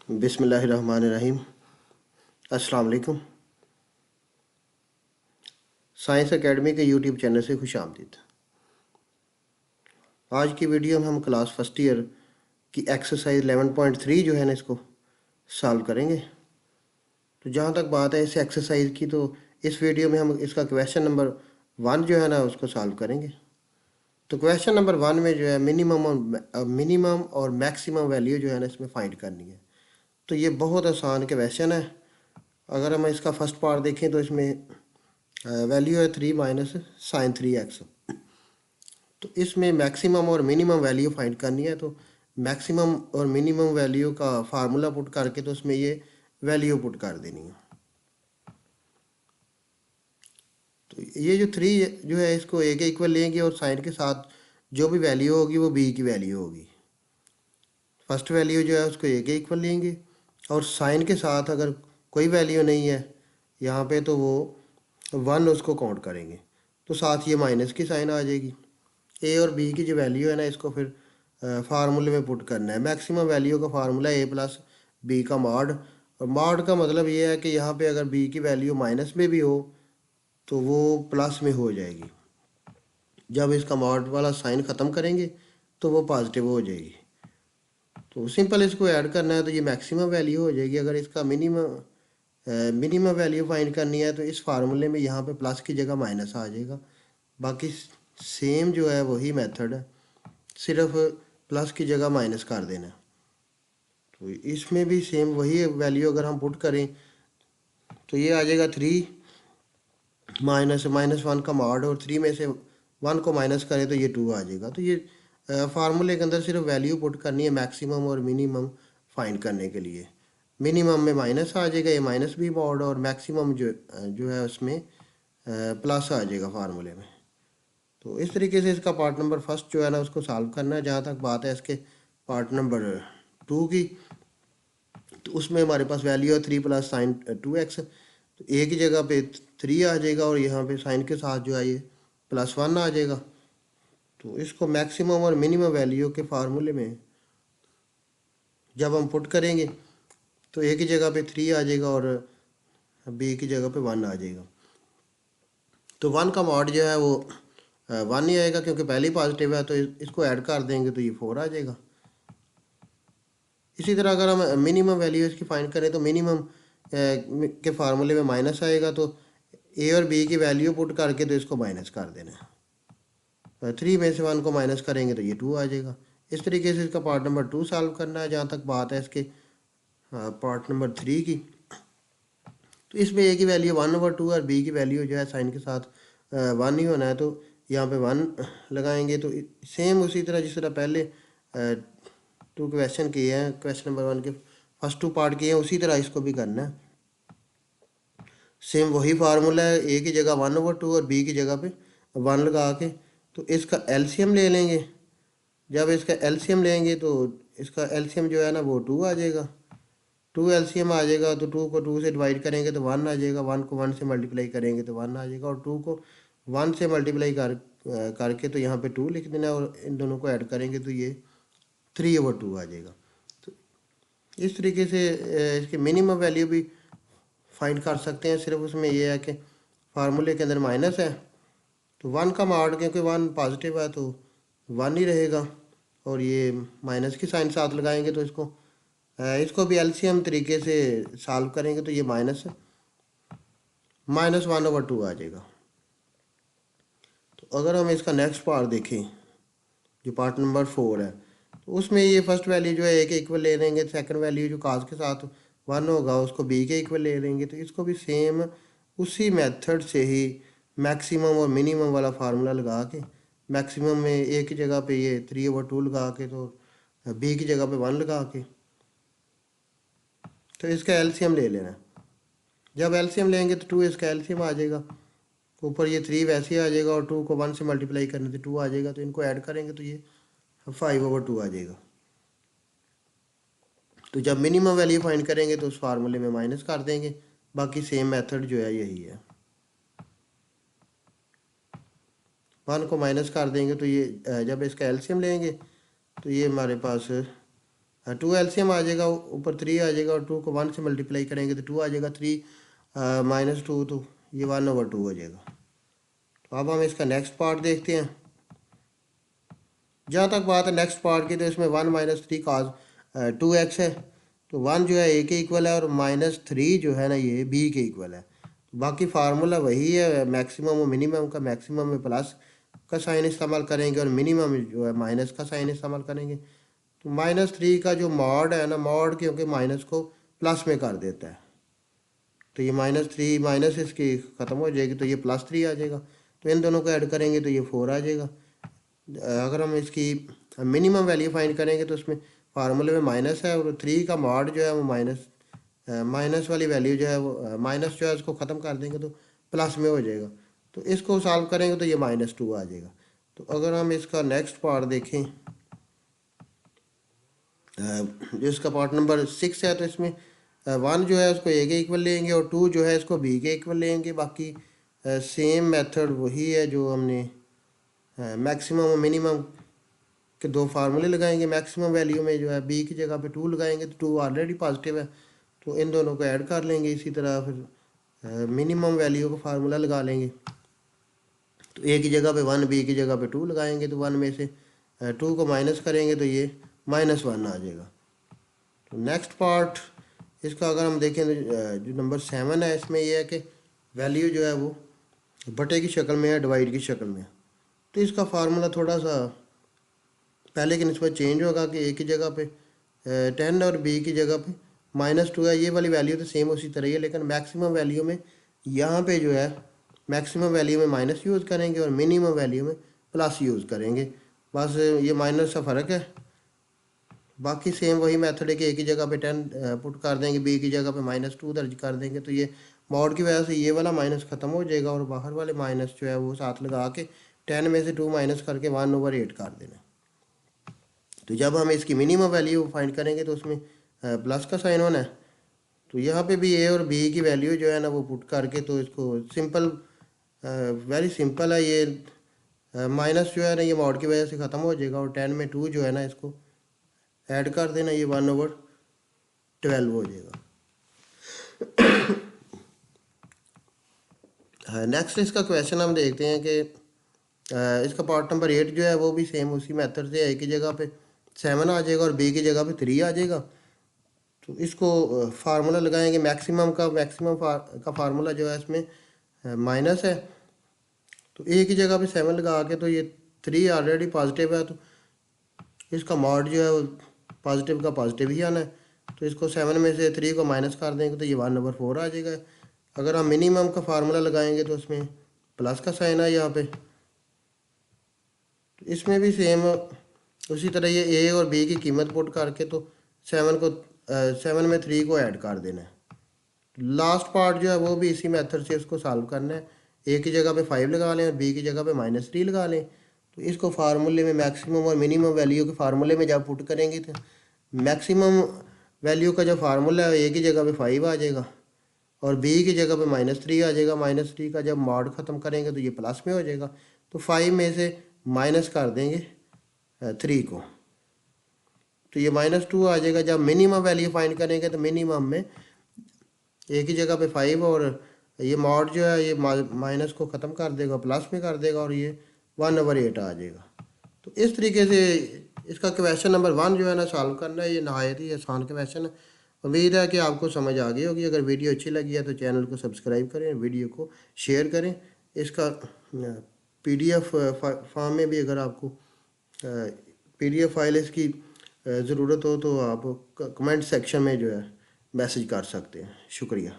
बिस्मिल्लाहिर्रहमानिर्रहीम। अस्सलाम वालेकुम। साइंस एकेडमी के यूट्यूब चैनल से खुश आमदीद। आज की वीडियो में हम क्लास फर्स्ट ईयर की एक्सरसाइज 11.3 जो है ना इसको सॉल्व करेंगे। तो जहाँ तक बात है इस एक्सरसाइज की, तो इस वीडियो में हम इसका क्वेश्चन नंबर 1 जो है ना उसको सॉल्व करेंगे। तो क्वेश्चन नंबर 1 में जो है मिनिमम और मैक्सिमम वैल्यू जो है ना इसमें फाइंड करनी है। तो ये बहुत आसान क्वेश्चन है। अगर हम इसका फर्स्ट पार्ट देखें तो इसमें वैल्यू है 3 माइनस साइन 3x। तो इसमें मैक्सिमम और मिनिमम वैल्यू फाइंड करनी है। तो मैक्सिमम और मिनिमम वैल्यू का फार्मूला पुट करके तो उसमें ये वैल्यू पुट कर देनी है। तो ये जो 3 जो है इसको a के इक्वल लेंगे और साइन के साथ जो भी वैल्यू होगी वो b की वैल्यू होगी। फर्स्ट वैल्यू जो है उसको a के इक्वल लेंगे और साइन के साथ अगर कोई वैल्यू नहीं है यहाँ पे तो वो 1 उसको काउंट करेंगे। तो साथ ये माइनस की साइन आ जाएगी। ए और बी की जो वैल्यू है ना इसको फिर फार्मूले में पुट करना है। मैक्सिमम वैल्यू का फार्मूला ए प्लस बी का मॉड, और मॉड का मतलब ये है कि यहाँ पे अगर बी की वैल्यू माइनस में भी हो तो वो प्लस में हो जाएगी। जब इसका मॉड वाला साइन ख़त्म करेंगे तो वो पॉजिटिव हो जाएगी। तो सिंपल इसको ऐड करना है तो ये मैक्सिमम वैल्यू हो जाएगी। अगर इसका मिनिमम वैल्यू फाइंड करनी है तो इस फार्मूले में यहाँ पे प्लस की जगह माइनस आ जाएगा। बाकी सेम जो है वही मेथड है, सिर्फ प्लस की जगह माइनस कर देना। तो इसमें भी सेम वही वैल्यू अगर हम पुट करें तो ये आ जाएगा 3 माइनस माइनस 1 का मॉड, और 3 में से 1 को माइनस करें तो ये 2 आ जाएगा। तो ये फार्मूले के अंदर सिर्फ वैल्यू पुट करनी है मैक्सिमम और मिनिमम फाइंड करने के लिए। मिनिमम में माइनस आ जाएगा, ये माइनस भी मॉड, और मैक्सिमम जो है उसमें प्लस आ जाएगा फार्मूले में। तो इस तरीके से इसका पार्ट नंबर फर्स्ट जो है ना उसको सॉल्व करना है। जहाँ तक बात है इसके पार्ट नंबर 2 की, तो उसमें हमारे पास वैल्यू है 3 प्लस साइन 2x। तो ए की जगह पे 3 आ जाएगा और यहाँ पे साइन के साथ जो है ये +1 आ जाएगा। तो इसको मैक्सिमम और मिनिमम वैल्यू के फार्मूले में जब हम पुट करेंगे तो ए की जगह पे 3 आ जाएगा और बी की जगह पे 1 आ जाएगा। तो 1 का मॉड जो है वो 1 ही आएगा क्योंकि पहले ही पॉजिटिव है। तो इसको ऐड कर देंगे तो ये 4 आ जाएगा। इसी तरह अगर हम मिनिमम वैल्यू इसकी फाइंड करें तो मिनिमम के फार्मूले में माइनस आएगा। तो ए और बी की वैल्यू पुट करके तो इसको माइनस कर देना है। 3 में से 1 को माइनस करेंगे तो ये 2 आ जाएगा। इस तरीके से इसका पार्ट नंबर 2 सॉल्व करना है। जहाँ तक बात है इसके पार्ट नंबर 3 की, तो इसमें ए की वैल्यू 1/2 और बी की वैल्यू जो है साइन के साथ 1 ही होना है। तो यहाँ पे 1 लगाएंगे। तो सेम उसी तरह जिस तरह पहले 2 क्वेश्चन किए हैं, क्वेश्चन नंबर 1 के फर्स्ट 2 पार्ट किए हैं, उसी तरह इसको भी करना है। सेम वही फार्मूला है, ए की जगह 1/2 और बी की जगह पे 1 लगा के तो इसका एलसीएम ले लेंगे। जब इसका एलसीएम लेंगे तो इसका एलसीएम जो है ना वो 2 आ जाएगा। 2 एलसीएम आ जाएगा तो 2 को 2 से डिवाइड करेंगे तो 1 आ जाएगा। 1 को 1 से मल्टीप्लाई करेंगे तो 1 आ जाएगा, और 2 को 1 से मल्टीप्लाई करके तो यहाँ पे 2 लिख देना, और इन दोनों को ऐड करेंगे तो ये 3/2 आ जाएगा। तो इस तरीके से इसकी मिनिमम वैल्यू भी फाइंड कर सकते हैं। सिर्फ उसमें यह है कि फार्मूले के अंदर माइनस है तो 1 का मॉड, क्योंकि 1 पॉजिटिव है तो 1 ही रहेगा, और ये माइनस की साइन साथ लगाएंगे तो इसको भी एलसीएम तरीके से सॉल्व करेंगे तो ये -1/2 आ जाएगा। तो अगर हम इसका नेक्स्ट पार्ट देखें जो पार्ट नंबर 4 है, तो उसमें ये फर्स्ट वैल्यू जो है ए के इक्वल ले लेंगे। सेकंड वैल्यू जो काज के साथ 1 होगा उसको बी के इक्वल ले लेंगे। तो इसको भी सेम उसी मेथड से ही मैक्सिमम और मिनिमम वाला फार्मूला लगा के, मैक्सिमम में ए की जगह पे ये 3/2 लगा के, तो बी की जगह पे 1 लगा के तो इसका एलसीएम ले लेना। जब एलसीएम लेंगे तो 2 इसका एलसीएम आ जाएगा। ऊपर ये 3 वैसे ही आ जाएगा और 2 को 1 से मल्टीप्लाई करने से 2 आ जाएगा। तो इनको ऐड करेंगे तो ये 5/2 आ जाएगा। तो जब मिनिमम वैल्यू फाइंड करेंगे तो उस फार्मूले में माइनस कर देंगे। बाकी सेम मेथड जो है यही है। 1 को माइनस कर देंगे तो ये जब इसका एलसीएम लेंगे तो ये हमारे पास टू एलसीएम आ जाएगा, ऊपर 3 आ जाएगा और 2 को 1 से मल्टीप्लाई करेंगे तो 2 आ जाएगा, 3 -2 तो ये 1/2 हो जाएगा। तो अब हम इसका नेक्स्ट पार्ट देखते हैं। जहाँ तक बात है नेक्स्ट पार्ट की, तो इसमें 1 - 3 cos 2x है, तो 1 जो है a के इक्वल है और -3 जो है ना ये b के इक्वल है। तो बाकी फार्मूला वही है, मैक्सिमम और मिनिमम का। मैक्सिमम में प्लस का साइन इस्तेमाल करेंगे और मिनिमम जो है माइनस का साइन इस्तेमाल करेंगे। तो -3 का जो मॉड है ना, मॉड क्योंकि माइनस को प्लस में कर देता है, तो ये -3 माइनस इसकी ख़त्म हो जाएगी तो ये +3 आ जाएगा। तो इन दोनों को ऐड करेंगे तो ये 4 आ जाएगा। अगर हम इसकी मिनिमम वैल्यू फाइंड करेंगे तो उसमें फार्मूले में माइनस है और 3 का मॉड जो है वो माइनस वाली वैल्यू जो है वो माइनस जो है उसको ख़त्म कर देंगे तो प्लस में हो जाएगा। तो इसको सॉल्व करेंगे तो ये -2 आ जाएगा। तो अगर हम इसका नेक्स्ट पार्ट देखें, जो इसका पार्ट नंबर 6 है, तो इसमें 1 जो है उसको a के इक्वल लेंगे और 2 जो है इसको b के इक्वल लेंगे। बाकी सेम मेथड वही है जो हमने मैक्सिमम और मिनिमम के दो फार्मूले लगाएंगे। मैक्सिमम वैल्यू में जो है b की जगह पे 2 लगाएंगे तो 2 ऑलरेडी पॉजिटिव है, तो इन दोनों को ऐड कर लेंगे। इसी तरह फिर मिनिमम वैल्यू का फार्मूला लगा लेंगे, तो a की जगह पे 1, b की जगह पे 2 लगाएंगे तो 1 में से 2 को माइनस करेंगे तो ये -1 आ जाएगा। तो नेक्स्ट पार्ट इसका अगर हम देखें तो जो नंबर 7 है, इसमें यह है कि वैल्यू जो है वो बटे की शक्ल में है, डिवाइड की शक्ल में है। तो इसका फार्मूला थोड़ा सा पहले की निस्बत चेंज होगा कि a की जगह पे 10 और b की जगह पे -2 है। ये वाली वैल्यू तो सेम उसी तरह ही है, लेकिन मैक्सिमम वैल्यू में यहाँ पे जो है मैक्सिमम वैल्यू में माइनस यूज़ करेंगे और मिनिमम वैल्यू में प्लस यूज़ करेंगे। बस ये माइनस सा फ़र्क है, बाकी सेम वही मेथड है कि a की जगह पे 10 पुट कर देंगे, b की जगह पे -2 दर्ज कर देंगे, तो ये मॉड की वजह से ये वाला माइनस ख़त्म हो जाएगा और बाहर वाले माइनस जो है वो साथ लगा के 10 में से 2 माइनस करके 1/8 कर देना। तो जब हम इसकी मिनिमम वैल्यू फाइंड करेंगे तो उसमें प्लस का साइन होना है। तो यहाँ पे भी a और b की वैल्यू जो है ना वो पुट करके, तो इसको सिंपल वेरी सिंपल है। ये माइनस जो है ना ये मॉड की वजह से ख़त्म हो जाएगा और 10 में 2 जो है ना इसको ऐड कर देना, ये 1/12 हो जाएगा। नेक्स्ट इसका क्वेश्चन हम देखते हैं कि इसका पार्ट नंबर 8 जो है वो भी सेम उसी मेथड से a की जगह पे 7 आ जाएगा और b की जगह पे 3 आ जाएगा। तो इसको फार्मूला लगाएंगे। मैक्सिमम का फार्मूला जो है इसमें माइनस है, तो a की जगह पे 7 लगा के, तो ये 3 ऑलरेडी पॉजिटिव है, तो इसका मॉड जो है वो पॉजिटिव का पॉजिटिव ही आना है। तो इसको 7 में से 3 को माइनस कर देंगे तो ये 1/4 आ जाएगा। अगर हम मिनिमम का फार्मूला लगाएंगे तो उसमें प्लस का साइन है यहाँ पे। तो इसमें भी सेम उसी तरह ये a और b की कीमत पुट करके तो 7 में 3 को ऐड कर देना है। लास्ट पार्ट जो है वो भी इसी मेथड से इसको सॉल्व करना है। a की जगह पे 5 लगा लें और b की जगह पे -3 लगा लें। तो इसको फार्मूले में मैक्सिमम और मिनिमम वैल्यू के फार्मूले में जब पुट करेंगे तो मैक्सिमम वैल्यू का जो फार्मूला है a की जगह पे 5 आ जाएगा और b की जगह पे -3 आ जाएगा। -3 का जब मॉड ख़त्म करेंगे तो ये प्लस में हो जाएगा, तो 5 में से माइनस कर देंगे 3 को, तो ये -2 आ जाएगा। जब मिनिमम वैल्यू फाइंड करेंगे तो मिनिमम में a की जगह पे 5 और ये मॉड जो है ये माइनस को ख़त्म कर देगा, प्लस में कर देगा और ये 1/8 आ जाएगा। तो इस तरीके से इसका क्वेश्चन नंबर 1 जो है ना सॉल्व करना है। ये नहायत ही आसान क्वेश्चन है। उम्मीद है कि आपको समझ आ गई होगी। अगर वीडियो अच्छी लगी है तो चैनल को सब्सक्राइब करें, वीडियो को शेयर करें। इसका PDF फॉर्म में भी अगर आपको PDF फाइल इसकी ज़रूरत हो तो आप कमेंट सेक्शन में जो है मैसेज कर सकते हैं। शुक्रिया।